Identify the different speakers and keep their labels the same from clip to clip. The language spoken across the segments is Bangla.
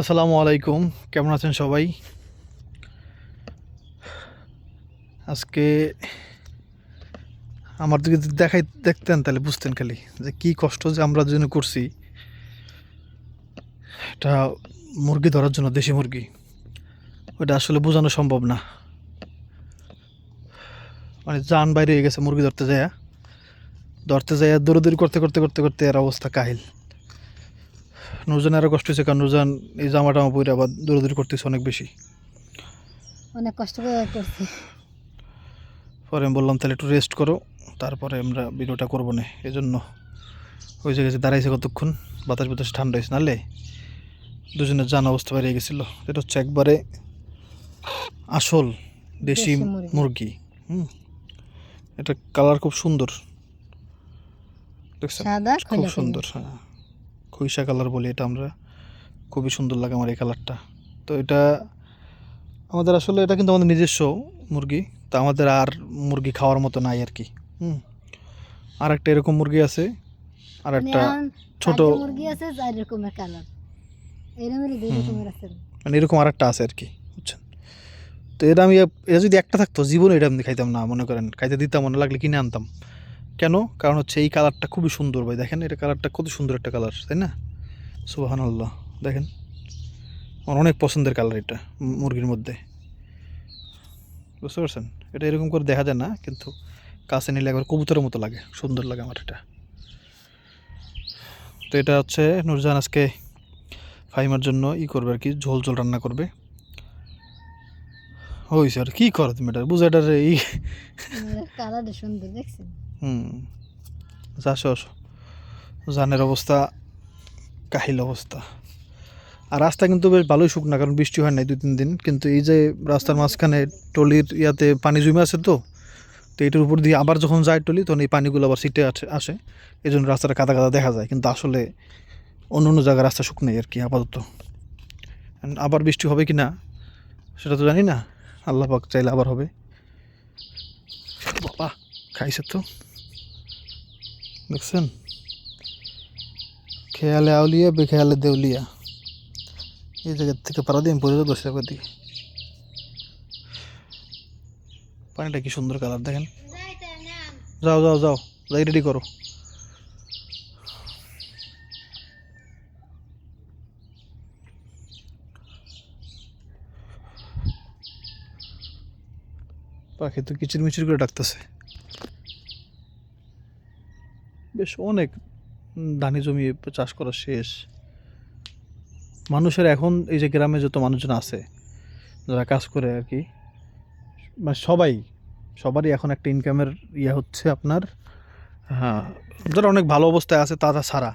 Speaker 1: আসসালামু আলাইকুম, কেমন আছেন সবাই? আজকে আমার দিকে যদি দেখতেন তাহলে বুঝতেন খালি যে কি কষ্ট যে আমরা জন্য করছি। এটা মুরগি ধরার জন্য, দেশি মুরগি, ওটা আসলে বোঝানো সম্ভব না। মানে জান বাইরে হয়ে গেছে মুরগি ধরতে যাইয়া দৌড়াদৌড়ি করতে করতে করতে করতে এর অবস্থা কাহিল। নুরজান আরও কষ্ট হয়েছে, কারণ নুরজান এই জামা টামা পরে আবার দৌড়াদৌড়ি করতেছে অনেক বেশি।
Speaker 2: অনেক কষ্ট করে করছি।
Speaker 1: পরে আমি বললাম তাহলে একটু রেস্ট করো, তারপরে আমরা ভিডিওটা করবো না। এই জন্য ওই জায়গায় দাঁড়াইছে কতক্ষণ, বাতাস বাতাস ঠান্ডা হয়েছে, নাহলে দুজনের জান অবস্থা বেরিয়ে গেছিলো। এটা হচ্ছে একবারে আসল দেশি
Speaker 2: দেশি মুরগি।
Speaker 1: মুরগি। হুম, এটা কালার খুব সুন্দর, দেখছেন?
Speaker 2: সাদা
Speaker 1: খুব
Speaker 2: খৈলা খৈলা।
Speaker 1: সুন্দর, হ্যাঁ, খইসা কালার বলি এটা আমরা। খুবই সুন্দর লাগে আমার এই কালারটা। তো এটা আমাদের আসলে, এটা কিন্তু আমাদের নিজস্ব মুরগি। তা আমাদের আর মুরগি খাওয়ার মতো নাই আর কি। হুম, আর একটা এরকম মুরগি আছে, আর
Speaker 2: মানে
Speaker 1: একটা
Speaker 2: এখন
Speaker 1: ছোট,
Speaker 2: চারটে মুরগি আছে, চার রকমের কালার। এরকমেরই দুই রকমের আছে।
Speaker 1: মানে এরকম আর একটা আছে আর কি, বুঝছেন? তো এটা আমি, এটা যদি একটা থাকতো জীবনে এটা আমি খাইতাম না, মনে করেন খাইতে দিতাম, মনে লাগলে কিনে আনতাম। কেন? কারণ হচ্ছে এই কালারটা খুবই সুন্দর ভাই, দেখেন এটা কালারটা কত সুন্দর একটা কালার, তাই না? সুবহানাল্লাহ, দেখেন আমার অনেক পছন্দের কালার এটা মুরগির মধ্যে, বুঝতে পারছেন? এটা এরকম করে দেখা যায় না, কিন্তু কাছে নিলে একবার কবুতরের মতো লাগে, সুন্দর লাগে আমার এটা। তো এটা হচ্ছে নুরজাহান আজকে ফাহিমার জন্য করবে আর কি, ঝোল ঝোল রান্না করবে। ওই স্যার কী করো তুমি এটা বুঝাটার এই।
Speaker 2: কালারটা সুন্দর দেখছেন?
Speaker 1: হুম, আসো আসো। জানের অবস্থা কাহিল অবস্থা। আর রাস্তা কিন্তু বেশ ভালোই শুকনা, কারণ বৃষ্টি হয় নাই 2-3 দিন, কিন্তু এই যে রাস্তার মাঝখানে টলির ইয়াতে পানি জমে আছে, তো তো এটার উপর দিয়ে আবার যখন যায় টলি, তখন এই পানিগুলো আবার সিটে আসে। এই জন্য রাস্তাটা কাদা কাদা দেখা যায়, কিন্তু আসলে অন্য অন্য জায়গায় রাস্তা শুকনোই আর কি আপাতত। আবার বৃষ্টি হবে কি না সেটা তো জানি না, আল্লাহ পাক চাইলে আবার হবে। বাবা, খাইছে তো, দেখছেন? খেয়ালে আউলিয়া বেখেয়ালে দেউলিয়া। এই জায়গার থেকে পাড়া দিয়ে আমি পড়ে যাবো 10 টাকা দিয়ে। পানিটা কি সুন্দর কালার দেখেন। যাও যাও যাও, যাই রেডি করো। পাখি তো কিচিরমিচির করে ডাকতেছে। বেশ অনেক ধানি জমি চাষ করা শেষ। মানুষের এখন এই যে গ্রামে যত মানুষজন আছে যারা কাজ করে আর কি, মানে সবারই এখন একটা ইনকামের হচ্ছে আপনার, হ্যাঁ, যারা অনেক ভালো অবস্থায় আছে তারা ছাড়া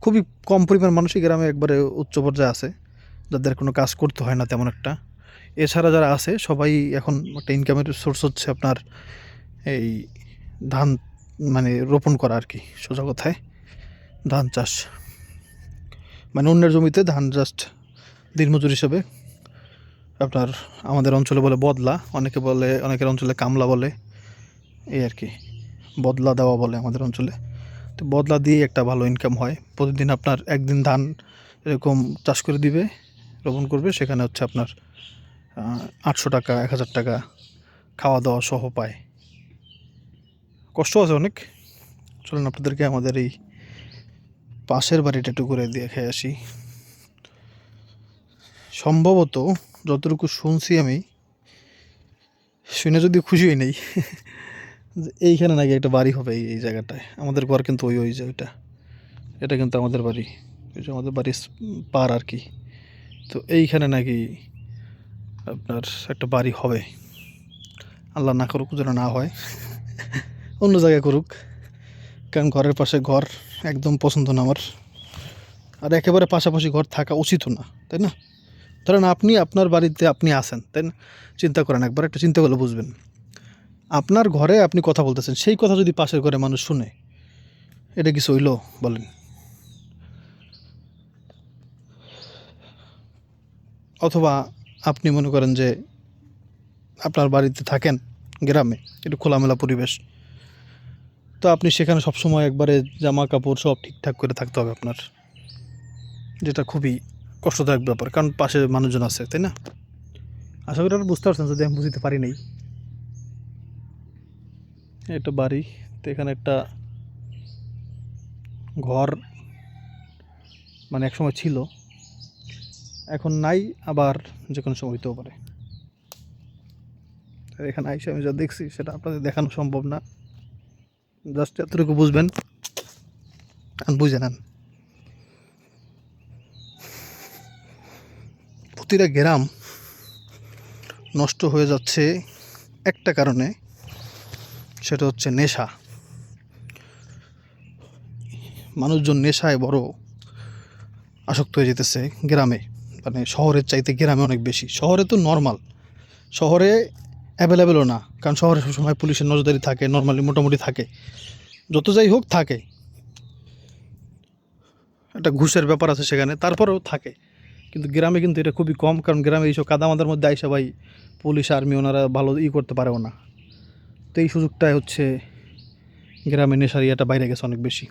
Speaker 1: খুবই কম পরিমাণ মানুষই গ্রামে একবারে উচ্চ পর্যায়ে আছে, যাদের কোনো কাজ করতে হয় না তেমন একটা। এছাড়া যারা আছে সবাই এখন একটা ইনকামের সোর্স হচ্ছে আপনার এই ধান, মানে রোপণ করা আর কি, সোজা কথায় ধান চাষ। মানে অন্যের জমিতে ধান জাস্ট দিনমজুর হিসেবে আপনার, আমাদের অঞ্চলে বলে বদলা, অনেকে বলে, অনেকের অঞ্চলে কামলা বলে, এই আর কি, বদলা দেওয়া বলে আমাদের অঞ্চলে। তো বদলা দিয়ে একটা ভালো ইনকাম হয়। প্রতিদিন আপনার একদিন ধান এরকম চাষ করে দিবে, রোপণ করবে, সেখানে হচ্ছে আপনার 800 টাকা 1000 টাকা খাওয়া দাওয়া সহ পায়। কষ্ট আছে অনেক। চলুন আপনাদেরকে আমাদের এই পাশের বাড়িটা একটু করে দিয়ে খেয়ে আসি। সম্ভবত যতটুকু শুনছি আমি, শুনে যদি খুশি হই নেই যে এইখানে নাকি একটা বাড়ি হবে এই জায়গাটায়। আমাদের ঘর কিন্তু ওই যে ওইটা, এটা কিন্তু আমাদের বাড়ি, ওই যে আমাদের বাড়ির পার আর কি। তো এইখানে নাকি আপনার একটা বাড়ি হবে। আল্লাহ না করুক যেন না হয়, অন্য জায়গায় করুক, কারণ ঘরের পাশে ঘর একদম পছন্দ না আমার। আর একেবারে পাশাপাশি ঘর থাকা উচিতও না, তাই না? ধরেন আপনি আপনার বাড়িতে আপনি আছেন, তাই না? চিন্তা করেন একবার, একটা চিন্তা করলে বুঝবেন। আপনার ঘরে আপনি কথা বলতেছেন, সেই কথা যদি পাশের ঘরে মানুষ শুনে, এটা কিছু হইল বলেন? অথবা আপনি মনে করেন যে আপনার বাড়িতে থাকেন গ্রামে, একটু খোলামেলা পরিবেশ, তো আপনি সেখানে সবসময় একবারে জামা কাপড় সব ঠিকঠাক করে থাকতে হবে আপনার, যেটা খুবই কষ্টদায়ক ব্যাপার, কারণ পাশে মানুষজন আছে, তাই না? আশা করি আপনারা বুঝতে পারছেন, যদি আমি বুঝতে পারি নাই। এটা বাড়ি, তো এখানে একটা ঘর মানে একসময় ছিল, এখন নাই, আবার যে কোনো সময় হইতেও পারে। এখানে আইসা আমি যা দেখছি সেটা আপনাদের দেখানো সম্ভব না, জাস্ট এতটুকু বুঝবেন, বুঝে নেন। প্রতিটা গ্রাম নষ্ট হয়ে যাচ্ছে একটা কারণে, সেটা হচ্ছে নেশা। মানুষজন নেশায় বড় আসক্ত হয়ে যেতেছে গ্রামে, মানে শহরের চাইতে গ্রামে অনেক বেশি। শহরে তো নর্মাল, শহরে অ্যাভেলেবেলও না, কারণ শহরে সবসময় পুলিশের নজরদারি থাকে, নর্মালি মোটামুটি থাকে, যত যাই হোক থাকে, একটা ঘুষের ব্যাপার আছে সেখানে, তারপরেও থাকে। কিন্তু গ্রামে কিন্তু এটা খুবই কম, কারণ গ্রামে এইসব কাদামাদার মধ্যে আইসা ভাই পুলিশ আর্মি ওনারা ভালো করতে পারেও না। তো এই সুযোগটাই হচ্ছে গ্রামে নেশার ইয়েটা বাইরে গেছে অনেক বেশি।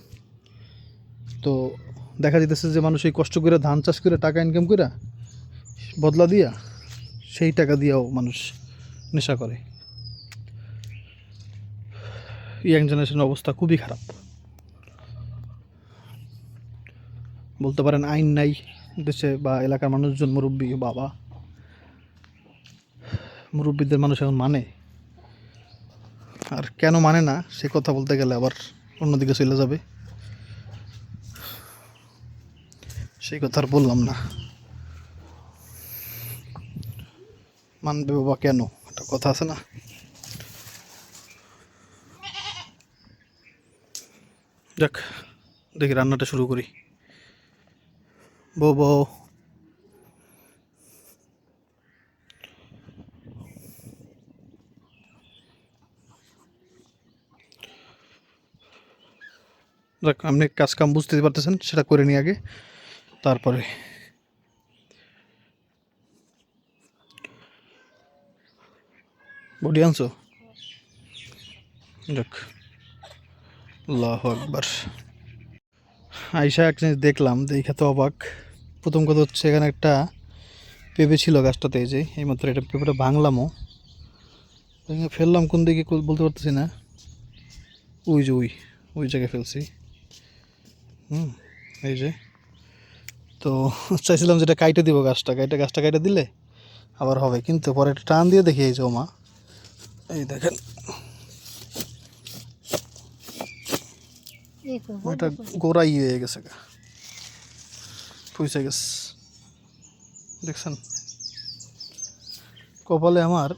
Speaker 1: তো দেখা যেতেছে যে মানুষ এই কষ্ট করে ধান চাষ করে টাকা ইনকাম করে বদলা দিয়া, সেই টাকা দিয়েও মানুষ নেশা করে। ইয়াং জেনারেশনের অবস্থা খুবই খারাপ, বলতে পারেন আইন নাই দেশে, বা এলাকার মানুষজন মুরব্বী বাবা, মুরব্বীদের মানুষ এখন মানে, আর কেন মানে না সে কথা বলতে গেলে আবার অন্যদিকে চলে যাবে, সেই কথা আর বললাম না। মানবে বাবা কেন, একটা কথা আছে না। যাক, দেখি রান্নাটা শুরু করি। বউ বউ, যাক, আপনি কাজ কাম বুঝতে পারতেছেন, সেটা করে নিই আগে, তারপরে। বডি আনছো? যাক, আল্লাহু আকবার। আইসা এক জিনিস দেখলাম, দেখে তো অবাক। প্রথম কথা হচ্ছে এখানে একটা পেঁপে ছিল গাছটাতে, এই যে এইমাত্র এটা পেঁপেটা ভাঙলামও, ভেঙে ফেললাম কোন দিকে বলতে পারতেছি না, ওই যে ওই জায়গায় ফেলছি। এই যে, তো চাইছিলাম যেটা কাইটে দিব, গাছটা কাইটে দিলে আবার হবে, কিন্তু পরে একটা টান দিয়ে দেখি এই যে ওমা, এই দেখেন ওইটা গোড়াই হয়ে গেছে, পয়সা গেছে, দেখছেন? কপালে আমার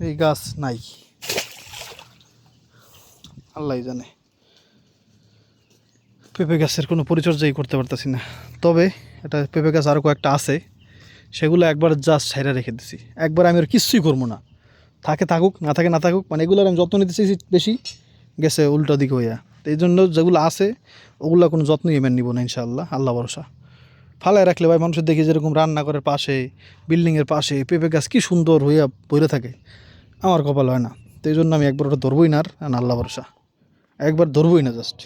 Speaker 1: এই গাছ নাই, আল্লাহ জানে। পেঁপে গাছের কোনো পরিচর্যাই করতে পারতেছি না। তবে এটা পেঁপে গাছ আরও কয়েকটা আছে, সেগুলো একবার জাস্ট ছাইরা রেখে দিছি, একবার আমি আর কিছুই করবো না, থাকে থাকুক, না থাকে না থাকুক, মানে এগুলোর আমি যত্ন নিতে চাইছি বেশি, গেছে উল্টো দিকে হইয়া। তো এই জন্য যেগুলো আছে ওগুলো কোনো যত্নই এমন নিব না ইনশাআল্লাহ, আল্লাহ ভরসা। ফালায় রাখলে ভাই মানুষের দেখি যেরকম রান্নাঘরের পাশে, বিল্ডিংয়ের পাশে পেঁপে গাছ কী সুন্দর হইয়া বইরে থাকে, আমার কপাল হয় না। তো এই জন্য আমি একবার ওটা ধরবই না, আর আল্লাহ ভরসা একবার ধরবই না জাস্ট।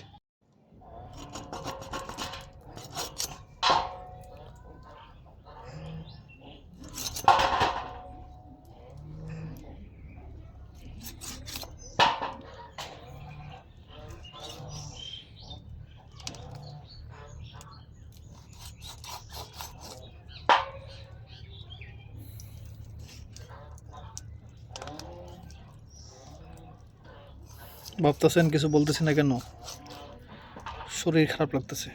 Speaker 1: ভাবতেছেন কিছু বলতেছি না কেন, শরীর খারাপ লাগতেছে।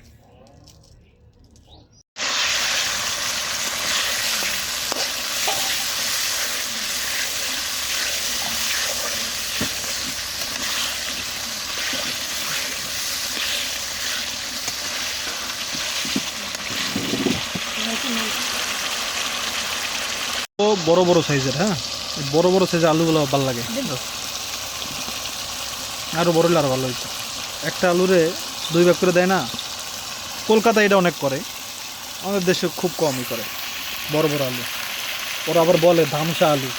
Speaker 1: ও বড় বড় সাইজের, হ্যাঁ বড় বড় সাইজের আলুগুলো ভালো লাগে, আরও বড় হলে আরও ভালো হইতো। একটা আলুরে 2 ভাগ করে দেয় না, কলকাতায় এটা অনেক করে, আমাদের দেশে খুব কমই করে বড় বড় আলু, ওরা আবার বলে ধামসা আলু।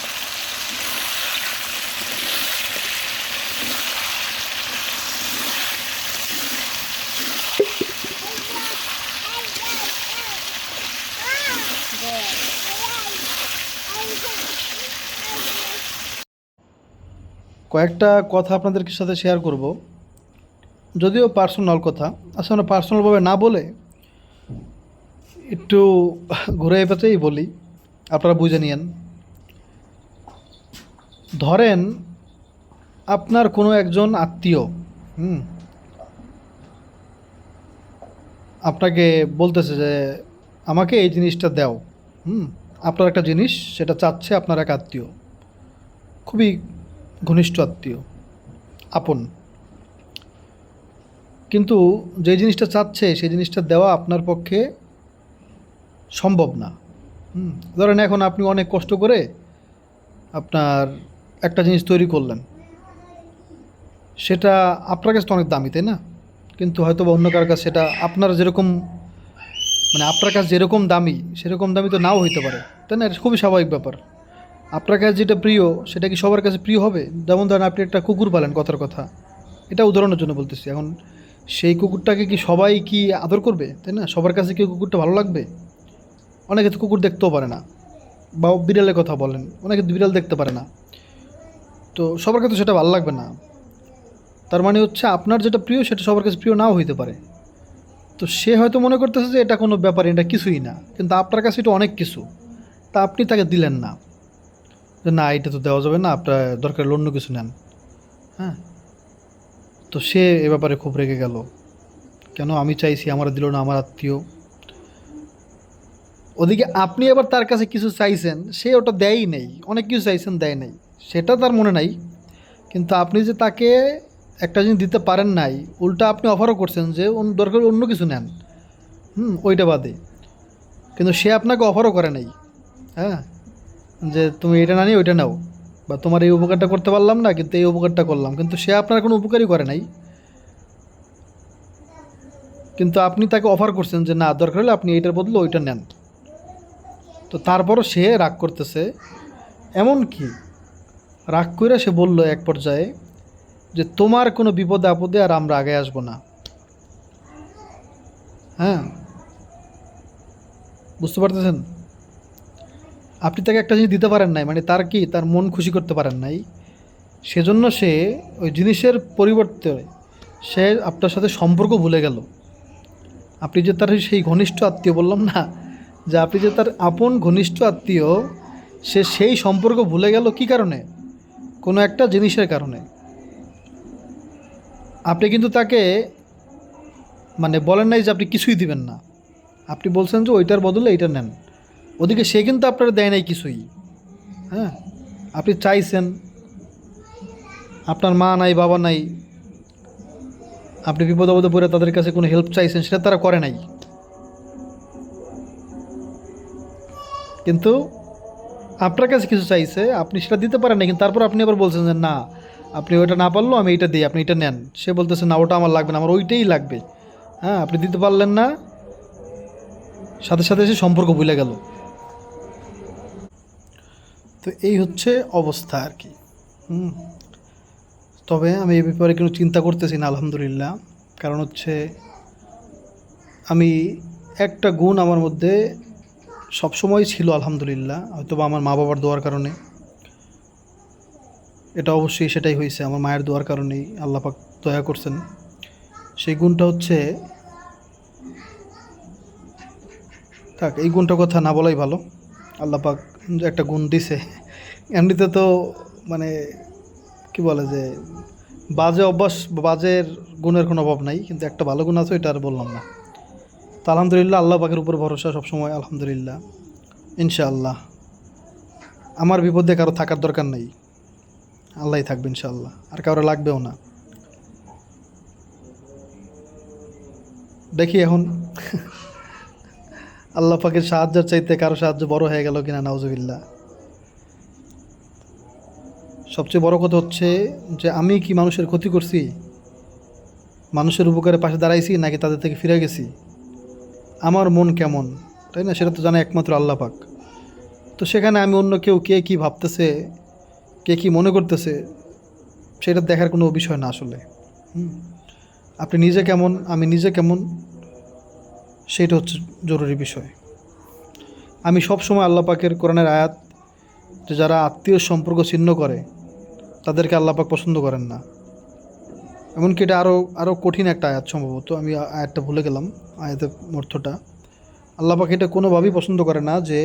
Speaker 1: কয়েকটা কথা আপনাদের সাথে শেয়ার করব, যদিও পার্সোনাল কথা। আসলে আমরা পার্সোনালভাবে না বলে একটু ঘুরে পেঁচেই বলি, আপনারা বুঝে নিয়েন। ধরেন আপনার কোনো একজন আত্মীয় আপনাকে বলতেছে যে আমাকে এই জিনিসটা দাও। আপনার একটা জিনিস সেটা চাচ্ছে আপনার এক আত্মীয়, খুবই ঘনিষ্ঠ আত্মীয়, আপন। কিন্তু যে জিনিসটা চাচ্ছে সেই জিনিসটা দেওয়া আপনার পক্ষে সম্ভব না। ধরেন এখন আপনি অনেক কষ্ট করে আপনার একটা জিনিস তৈরি করলেন, সেটা আপনার কাছে তো অনেক দামি, তাই না? কিন্তু হয়তো বা অন্য কারোর কাছে সেটা আপনার যেরকম, মানে আপনার কাছে যেরকম দামি সেরকম দামি তো নাও হইতে পারে, তাই না? এটা খুবই স্বাভাবিক ব্যাপার। আপনার কাছে যেটা প্রিয় সেটা কি সবার কাছে প্রিয় হবে? যেমন ধরেন আপনি একটা কুকুর পালেন, কথার কথা, এটা উদাহরণের জন্য বলতেছি। এখন সেই কুকুরটাকে কি সবাই কি আদর করবে, তাই না? সবার কাছে কি কুকুরটা ভালো লাগবে? অনেকে তো কুকুর দেখতেও পারে না, বা বিড়ালের কথা বলেন, অনেকে বিড়াল দেখতে পারে না, তো সবার কাছে সেটা ভালো লাগবে না। তার মানে হচ্ছে আপনার যেটা প্রিয় সেটা সবার কাছে প্রিয় নাও হইতে পারে। তো সে হয়তো মনে করতেছে যে এটা কোনো ব্যাপার, এটা কিছুই না, কিন্তু আপনার কাছে এটা অনেক কিছু। তা আপনি তাকে দিলেন না, যে না এটা তো দেওয়া যাবে না, আপনার দরকার অন্য কিছু নেন। হ্যাঁ, তো সে এ ব্যাপারে খুব রেগে গেল, কেন আমি চাইছি আমার দিল না আমার আত্মীয়। ওদিকে আপনি আবার তার কাছে কিছু চাইছেন, সে ওটা দেয়ই নেই, অনেক কিছু চাইছেন দেয় নাই, সেটা তার মনে নাই। কিন্তু আপনি যে তাকে একটা জিনিস দিতে পারেন নাই, উল্টা আপনি অফারও করছেন যে দরকার অন্য কিছু নেন, ওইটা বাদে। কিন্তু সে আপনাকে অফারও করে নাই, হ্যাঁ, যে তুমি এটা না নিয়ে ওইটা নাও, বা তোমার এই উপকারটা করতে পারলাম না কিন্তু এই উপকারটা করলাম, কিন্তু সে আপনার কোনো উপকারই করে নাই। কিন্তু আপনি তাকে অফার করছেন যে না দরকার হলে আপনি এইটার বদলে ওইটা নেন। তো তারপরও সে রাগ করতেছে। এমন কি রাগ করে সে বলল এক পর্যায়ে যে তোমার কোনো বিপদে আপদে আর আমরা আগে আসবো না। হ্যাঁ, বুঝতে পারতেছেন? আপনি তাকে একটা জিনিস দিতে পারেন নাই, মানে তার কি তার মন খুশি করতে পারেন নাই, সেজন্য সে ওই জিনিসের পরিবর্তে সে আপনার সাথে সম্পর্ক ভুলে গেল। আপনি যে তার সেই ঘনিষ্ঠ আত্মীয়, বললাম না যে আপনি যে তার আপন ঘনিষ্ঠ আত্মীয়, সে সেই সম্পর্ক ভুলে গেল কী কারণে? কোনো একটা জিনিসের কারণে। আপনি কিন্তু তাকে মানে বলেন নাই যে আপনি কিছুই দিবেন না, আপনি বলছেন যে ওইটার বদলে এইটা নেন। ওদিকে সে কিন্তু আপনার দেয় নাই কিছুই। হ্যাঁ, আপনি চাইছেন, আপনার মা নাই বাবা নাই, আপনি বিপদ আপদে পড়ে তাদের কাছে কোনো হেল্প চাইছেন, সেটা তারা করে নাই। কিন্তু আপনার কাছে কিছু চাইছে, আপনি সেটা দিতে পারেন না, কিন্তু তারপর আপনি আবার বলছেন যে না আপনি ওইটা না পারলেও আমি এইটা দিই, আপনি এটা নেন। সে বলতেছে না ওটা আমার লাগবে না, আমার ওইটাই লাগবে। হ্যাঁ, আপনি দিতে পারলেন না, সাথে সাথে সে সম্পর্ক ভুলে গেল। তো এই হচ্ছে অবস্থা আর কি। তবে আমি এই ব্যাপারে কোনো চিন্তা করতেছি না, আলহামদুলিল্লাহ। কারণ হচ্ছে আমি একটা গুণ আমার মধ্যে সবসময় ছিল, আলহামদুলিল্লাহ, হয়তো বা আমার মা বাবার দোয়ার কারণে, এটা অবশ্যই সেটাই হয়েছে, আমার মায়ের দোয়ার কারণেই আল্লাহ পাক দয়া করছেন। সেই গুণটা হচ্ছে, থাক এই গুণটার কথা না বলাই ভালো। আল্লাহ পাক একটা গুণ দিছে, এমনিতে তো মানে কি বলে যে বাজে অভ্যাস, বাজের গুণের কোনো অভাব নাই, কিন্তু একটা ভালো গুণ আছে, এটা আর বললাম না। তো আলহামদুলিল্লাহ, আল্লাহ পাকের উপর ভরসা সবসময়, আলহামদুলিল্লাহ। ইনশাআল্লাহ আমার বিপদে কারো থাকার দরকার নেই, আল্লাহই থাকবে ইনশাআল্লাহ, আর কারো লাগবেও না। দেখি এখন আল্লাহ পাকের সাহায্যের চাইতে কারো সাহায্য বড় হয়ে গেল কিনা, নাউজুবিল্লাহ। সবচেয়ে বড় কথা হচ্ছে যে আমি কি মানুষের ক্ষতি করছি, মানুষের উপকারে পাশে দাঁড়াইছি, নাকি তাদের থেকে ফিরে গেছি? আমার মন কেমন, তাই না? সেটা তো জানে একমাত্র আল্লাহ পাক। তো সেখানে আমি অন্য কেউ কে কী ভাবতেছে, কে কী মনে করতেছে, সেটা দেখার কোনো বিষয় না আসলে। আপনি নিজে কেমন, আমি নিজে কেমন, সেটা হচ্ছে জরুরি বিষয়। আমি সব সময় আল্লাহ পাকের কোরআনের আয়াত, যে যারা আত্মীয় সম্পর্ক ছিন্ন করে তাদেরকে আল্লাহ পাক পছন্দ করেন না। এমনকি এটা আরও আরও কঠিন একটা আয়াত সম্ভবত, আমি আয়াতটা ভুলে গেলাম, আয়াতের অর্থটা। আল্লাহ পাক এটা কোনোভাবেই পছন্দ করে না যে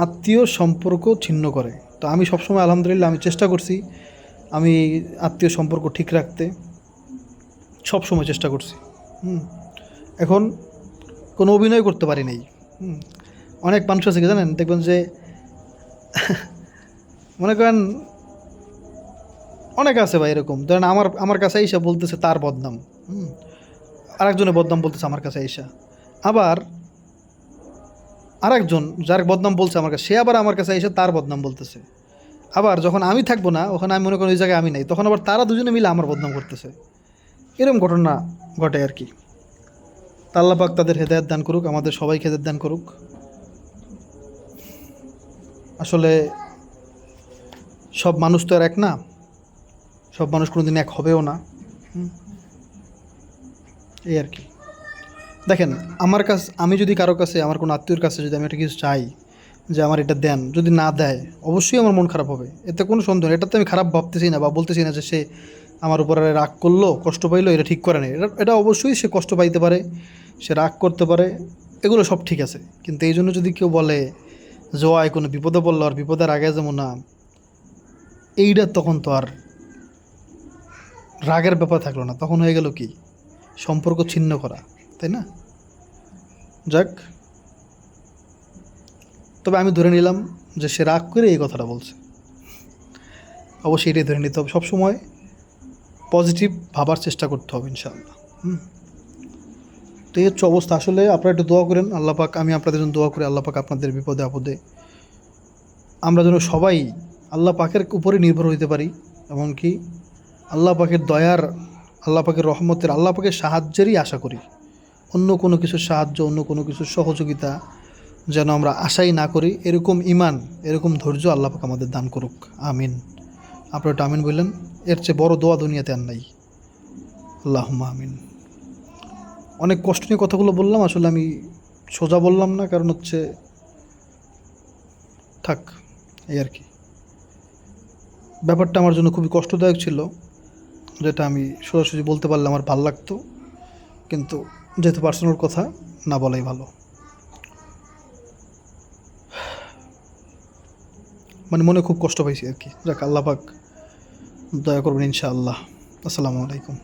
Speaker 1: আত্মীয় সম্পর্ক ছিন্ন করে। তো আমি সবসময় আলহামদুলিল্লাহ আমি চেষ্টা করছি, আমি আত্মীয় সম্পর্ক ঠিক রাখতে সব সময় চেষ্টা করছি। এখন কোনো অভিনয় করতে পারি নাই। অনেক মানুষ আছে কি জানেন, দেখবেন যে মনে করেন অনেক আছে ভাই এরকম, ধরেন আমার কাছে আইসা বলতেছে তার বদনাম, আরেকজনের বদনাম বলতেছে আমার কাছে আইসা, আবার আরেকজন যার বদনাম বলছে আমার কাছে, সে আবার আমার কাছে এসে তার বদনাম বলতেছে। আবার যখন আমি থাকবো না, ওখানে আমি মনে করি ওই জায়গায় আমি নাই, তখন আবার তারা দুজনে মিলে আমার বদনাম করতেছে। এরকম ঘটনা ঘটে আর কি। তা আল্লাহ পাক তাদের হেদায়েত দান করুক, আমাদের সবাইকে হেদায়েত দান করুক। আসলে সব মানুষ তো আর এক না, সব মানুষ কোনোদিন এক হবেও না। এই আর কি। দেখেন আমি যদি কারো কাছে, আমার কোনো আত্মীয়র কাছে যদি আমি একটা কিছু চাই যে আমার এটা দেন, যদি না দেয় অবশ্যই আমার মন খারাপ হবে, এতে কোনো সন্দেহ নেই। এটাতে আমি খারাপ ভাবতেছি না বা বলতেছি না যে সে আমার উপরে রাগ করলো, কষ্ট পাইলো, এটা ঠিক করে নেই। এটা অবশ্যই সে কষ্ট পাইতে পারে, সে রাগ করতে পারে, এগুলো সব ঠিক আছে। কিন্তু এই জন্য যদি কেউ বলে যে ওই কোনো বিপদে পড়লো আর বিপদের আগে যেমন না, এইটা তখন তো আর রাগের ব্যাপার থাকলো না, তখন হয়ে গেল কি সম্পর্ক ছিন্ন করা, তাই না? যাক, তবে আমি ধরে নিলাম যে সে রাগ করে এই কথাটা বলছে, অবশ্যই এটাই ধরে নিতে হবে। সবসময় পজিটিভ ভাবার চেষ্টা করতে হবে ইনশাআল্লাহ। তো এই হচ্ছে অবস্থা। আসলে আপনারা একটু দোয়া করেন, আল্লাহ পাক, আমি আপনাদের জন্য দোয়া করি আল্লাহ পাক আপনাদের বিপদে আপদে আমরা যেন সবাই আল্লাহ পাকের উপরে নির্ভর হইতে পারি, এমনকি আল্লাহ পাকের দয়ার, আল্লাহ পাকের রহমতের, আল্লাহ পাকের সাহায্যেরই আশা করি। অন্য কোনো কিছুর সাহায্য, অন্য কোনো কিছুর সহযোগিতা যেন আমরা আশাই না করি। এরকম ঈমান, এরকম ধৈর্য আল্লাহ পাক আমাদের দান করুক, আমিন। আপনারা একটু আমিন বললেন, এর চেয়ে বড় দোয়া দুনিয়াতে আর নাই। আল্লাহুম্মা আমিন। অনেক কষ্ট নিয়ে কথাগুলো বললাম, আসলে আমি সোজা বললাম না, কারণ হচ্ছে থাক, এই আর কি। ব্যাপারটা আমার জন্য খুবই কষ্টদায়ক ছিল, যেটা আমি সোজাসুজি বলতে পারলে আমার ভাল লাগতো, কিন্তু যেহেতু পার্সোনাল কথা, না বলাই ভালো। মানে মনে খুব কষ্ট পাইছি আর কি। যাক, আল্লাহ পাক দয়া করবেন ইনশাআল্লাহ। আসসালামু আলাইকুম।